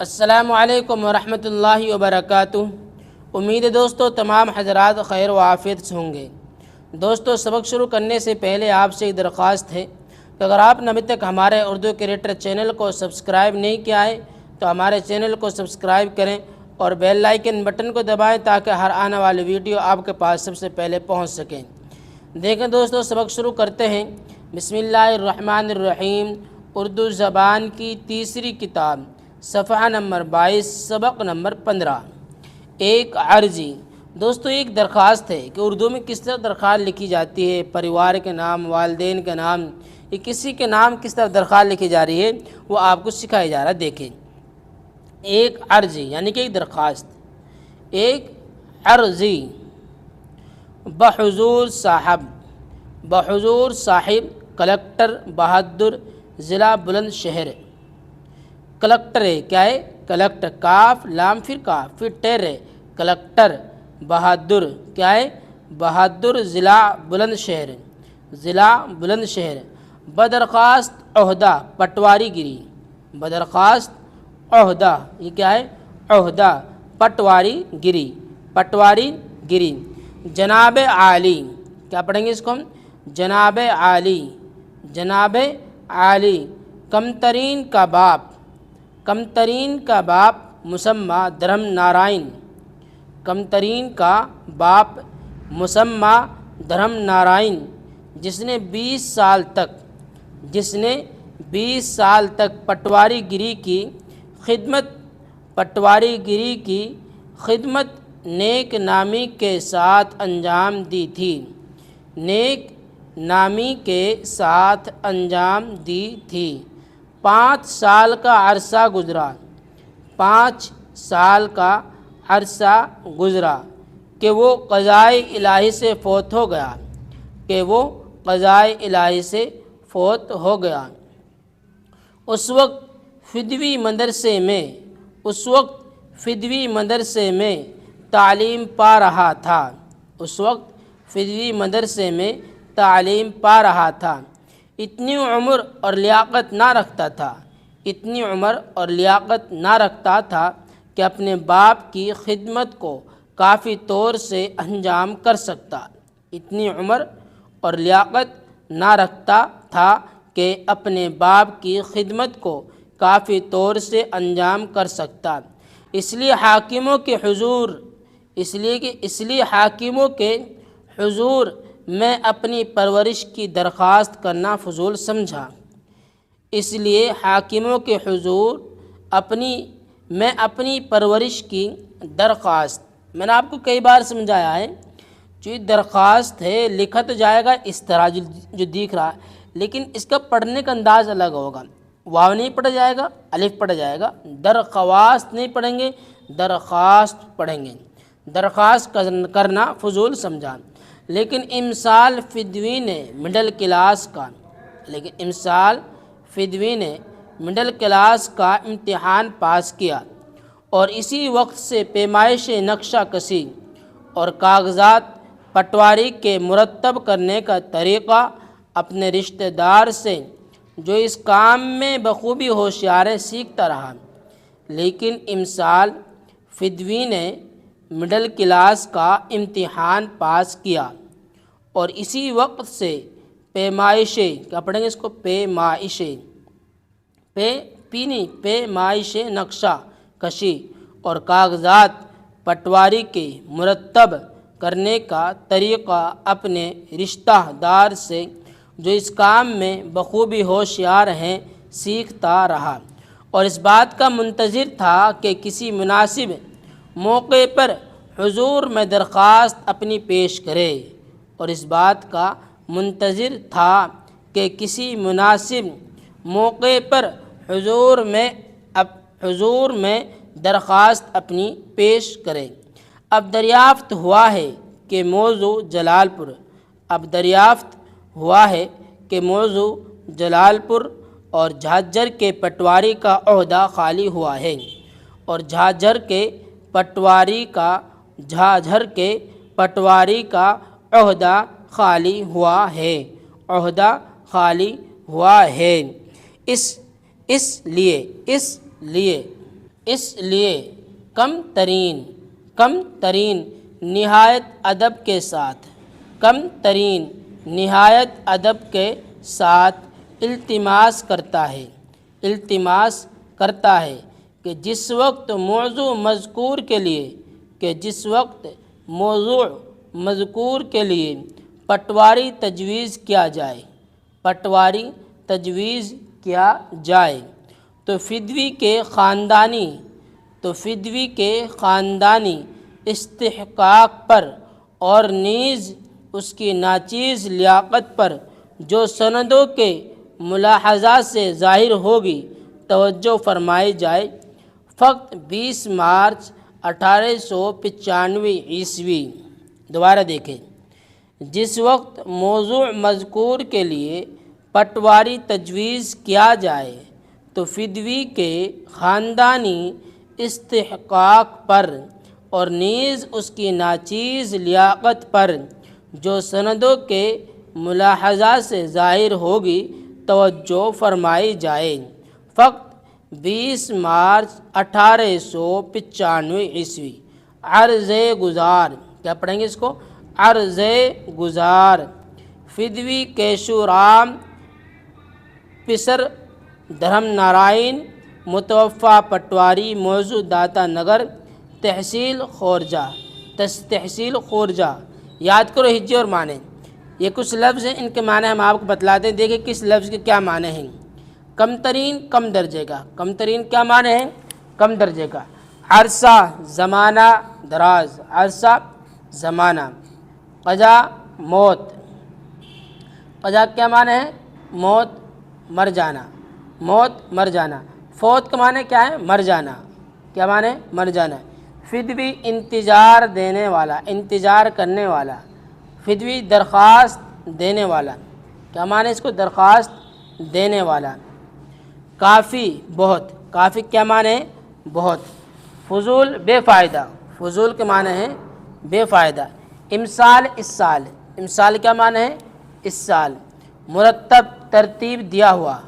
السلام علیکم ورحمۃ اللہ وبرکاتہ۔ امید ہے دوستو تمام حضرات خیر و عافیت سے ہوں گے۔ دوستو سبق شروع کرنے سے پہلے آپ سے ایک درخواست ہے کہ اگر آپ نے ابھی تک ہمارے اردو کریکٹر چینل کو سبسکرائب نہیں کیا ہے تو ہمارے چینل کو سبسکرائب کریں اور بیل آئیکن بٹن کو دبائیں تاکہ ہر آنے والی ویڈیو آپ کے پاس سب سے پہلے پہنچ سکیں۔ دیکھیں دوستو سبق شروع کرتے ہیں۔ بسم اللہ الرحمن الرحیم۔ اردو زبان کی تیسری کتاب، صفحہ نمبر 22، سبق نمبر 15۔ ایک عرضی۔ دوستو ایک درخواست ہے کہ اردو میں کس طرح درخواست لکھی جاتی ہے، پریوار کے نام، والدین کے نام یا کسی کے نام کس طرح درخواست لکھی جا رہی ہے وہ آپ کو سکھایا جا رہا ہے۔ دیکھیں، ایک عرضی یعنی کہ ایک درخواست۔ ایک عرضی، بحضور صاحب، بحضور صاحب، کلکٹر بہادر، ضلع بلند شہر۔ کلکٹر ہے، کیا ہے؟ کلکٹر، کاف لام پھر کاف پھر ٹیر ہے، کلکٹر بہادر، کیا ہے؟ بہادر، ضلع بلند شہر، ضلع بلند شہر۔ بدرخواست عہدہ، پٹواری گیری، بدرخواست عہدہ، یہ کیا ہے؟ عہدہ، پٹواری گیری، پٹواری گیری۔ جناب عالی، کیا پڑھیں گے اس کو ہم؟ جناب عالی، جناب عالی۔ کمترین کا باپ، کمترین کا باپ، مسمى دھرم نارائن، کمترین کا باپ مسمى دھرم نارائن، جس نے 20 سال تک، جس نے 20 سال تک پٹواری گیری کی خدمت، پٹواری گیری کی خدمت نیک نامی کے ساتھ انجام دی تھی، نیک نامی کے ساتھ انجام دی تھی۔ 5 سال کا عرصہ گزرا، 5 سال کا عرصہ گزرا کہ وہ قضائے الہی سے فوت ہو گیا، کہ وہ قضائے الہی سے فوت ہو گیا۔ اس وقت فدوی مدرسے میں، اس وقت فدوی مدرسے میں تعلیم پا رہا تھا، اس وقت فدوی مدرسے میں تعلیم پا رہا تھا۔ اتنی عمر اور لیاقت نہ رکھتا تھا، اتنی عمر اور لیاقت نہ رکھتا تھا کہ اپنے باپ کی خدمت کو کافی طور سے انجام کر سکتا، اتنی عمر اور لیاقت نہ رکھتا تھا کہ اپنے باپ کی خدمت کو کافی طور سے انجام کر سکتا۔ اس لیے حاکموں کے حضور، اس لیے حاکموں کے حضور میں اپنی پرورش کی درخواست کرنا فضول سمجھا، اس لیے حاکموں کے حضور میں اپنی پرورش کی درخواست، میں نے آپ کو کئی بار سمجھایا ہے، جو درخواست ہے لکھا تو جائے گا اس طرح جو دیکھ رہا ہے، لیکن اس کا پڑھنے کا انداز الگ ہوگا۔ واو نہیں پڑھا جائے گا، الف پڑھا جائے گا، درخواست نہیں پڑھیں گے، درخواست پڑھیں گے۔ درخواست کرنا فضول سمجھا۔ لیکن امسال فدوی نے مڈل کلاس کا، لیکن امسال فدوی نے مڈل کلاس کا امتحان پاس کیا اور اسی وقت سے پیمائش نقشہ کشی اور کاغذات پٹواری کے مرتب کرنے کا طریقہ اپنے رشتہ دار سے، جو اس کام میں بخوبی ہوشیار ہے، سیکھتا رہا۔ لیکن امسال فدوی نے مڈل کلاس کا امتحان پاس کیا اور اسی وقت سے پیمائشیں، کیا پڑھیں گے اس کو؟ پیمائشیں، پیمائش نقشہ کشی اور کاغذات پٹواری کے مرتب کرنے کا طریقہ اپنے رشتہ دار سے، جو اس کام میں بخوبی ہوشیار ہیں، سیکھتا رہا اور اس بات کا منتظر تھا کہ کسی مناسب موقع پر حضور میں درخواست اپنی پیش کرے، اور اس بات کا منتظر تھا کہ کسی مناسب موقع پر حضور میں درخواست اپنی پیش کرے۔ اب دریافت ہوا ہے کہ موضوع جلال پور، اب دریافت ہوا ہے کہ موضوع جلال پور اور جھاجھر کے پٹواری کا عہدہ خالی ہوا ہے، اور جھاجھر کے پٹواری کا عہدہ خالی ہوا ہے، عہدہ خالی ہوا ہے۔ اس لیے اس لیے کم ترین نہایت ادب کے ساتھ التماس کرتا ہے کہ جس وقت موضوع مذکور کے لیے پٹواری تجویز کیا جائے تو فدوی کے خاندانی استحقاق پر اور نیز اس کی ناچیز لیاقت پر جو سندوں کے ملاحظات سے ظاہر ہوگی توجہ فرمائی جائے۔ فقط 20 مارچ 1895 عیسوی، دوبارہ دیکھیں، جس وقت موضوع مذکور کے لیے پٹواری تجویز کیا جائے تو فدوی کے خاندانی استحقاق پر اور نیز اس کی ناچیز لیاقت پر جو سندوں کے ملاحظات سے ظاہر ہوگی توجہ فرمائی جائے۔ فقط 20 مارچ 1895 عیسوی۔ عرض گزار، کیا پڑھیں گے اس کو؟ عرض گزار، فدوی کیشورام پسر دھرم نارائن، متوفا پٹواری، موضوع داتا نگر، تحصیل خورجہ۔ یاد کرو ہجے اور معنی، یہ کچھ لفظ ہیں، ان کے معنی ہم آپ کو بتلاتے ہیں، دیکھیں کس لفظ کے کیا معنی ہیں۔ کم ترین، کم درجے کا، کم ترین کیا معنی ہے؟ کم درجے کا۔ عرصہ، زمانہ، دراز، عرصہ، زمانہ۔ قضا، موت، قضا کیا معنی ہے؟ موت، مر جانا۔ فوت کا معنی کیا ہے؟ مر جانا۔ کیا معنی ہے؟ مر جانا۔ فدوی، انتظار کرنے والا۔ فدوی، درخواست دینے والا۔ کیا معنی ہے اس کو؟ درخواست دینے والا۔ کافی، بہت۔ کافی کیا معنی ہے؟ بہت۔ فضول، بے فائدہ۔ فضول کے معنی ہے بے فائدہ۔ امسال، اس سال۔ امسال کیا معنی ہے؟ اس سال۔ مرتب، ترتیب دیا ہوا۔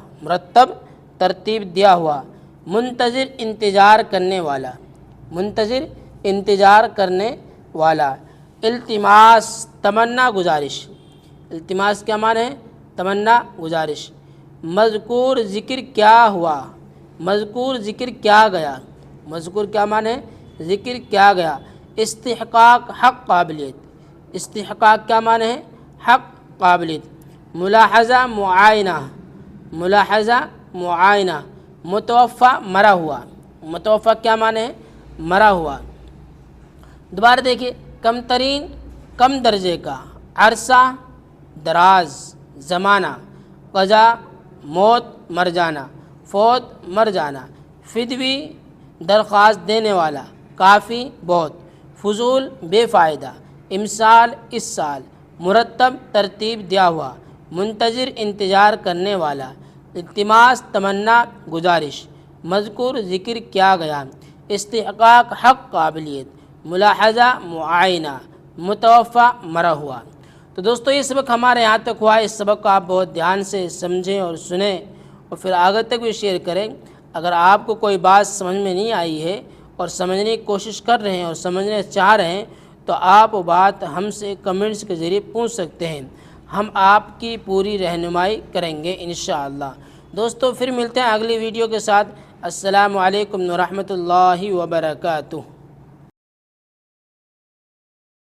منتظر، انتظار کرنے والا۔ التماس، تمنا، گزارش۔ التماس کیا معنی ہے؟ تمنا، گزارش۔ مذکور، ذکر کیا ہوا۔ مذکور، ذکر کیا گیا۔ مذکور کیا معنی ہے؟ ذکر کیا گیا۔ استحقاق، حق، قابلیت۔ استحقاق کیا معنی ہے؟ حق، قابلیت۔ ملاحظہ، معائنہ۔ متوفا، مرا ہوا۔ متوفا کیا معنی ہے؟ مرا ہوا۔ دوبارہ دیکھیے، کم ترین، کم درجے کا۔ عرصہ، دراز، زمانہ۔ قضا، موت، مر جانا۔ فوت، مر جانا۔ فدوی، درخواست دینے والا۔ کافی، بہت۔ فضول، بے فائدہ۔ امسال، اس سال۔ مرتب، ترتیب دیا ہوا۔ منتظر، انتظار کرنے والا۔ التماس، تمنا، گزارش۔ مذکور، ذکر کیا گیا۔ استحقاق، حق، قابلیت۔ ملاحظہ، معائنہ۔ متوفا، مرا ہوا۔ تو دوستو یہ سبق ہمارے یہاں تک ہوا۔ اس سبق کو آپ بہت دھیان سے سمجھیں اور سنیں اور پھر آگے تک بھی شیئر کریں۔ اگر آپ کو کوئی بات سمجھ میں نہیں آئی ہے اور سمجھنے کی کوشش کر رہے ہیں اور سمجھنے چاہ رہے ہیں تو آپ وہ بات ہم سے کمنٹس کے ذریعے پوچھ سکتے ہیں، ہم آپ کی پوری رہنمائی کریں گے انشاءاللہ۔ دوستو پھر ملتے ہیں اگلی ویڈیو کے ساتھ۔ السلام علیکم ورحمۃ اللہ وبرکاتہ۔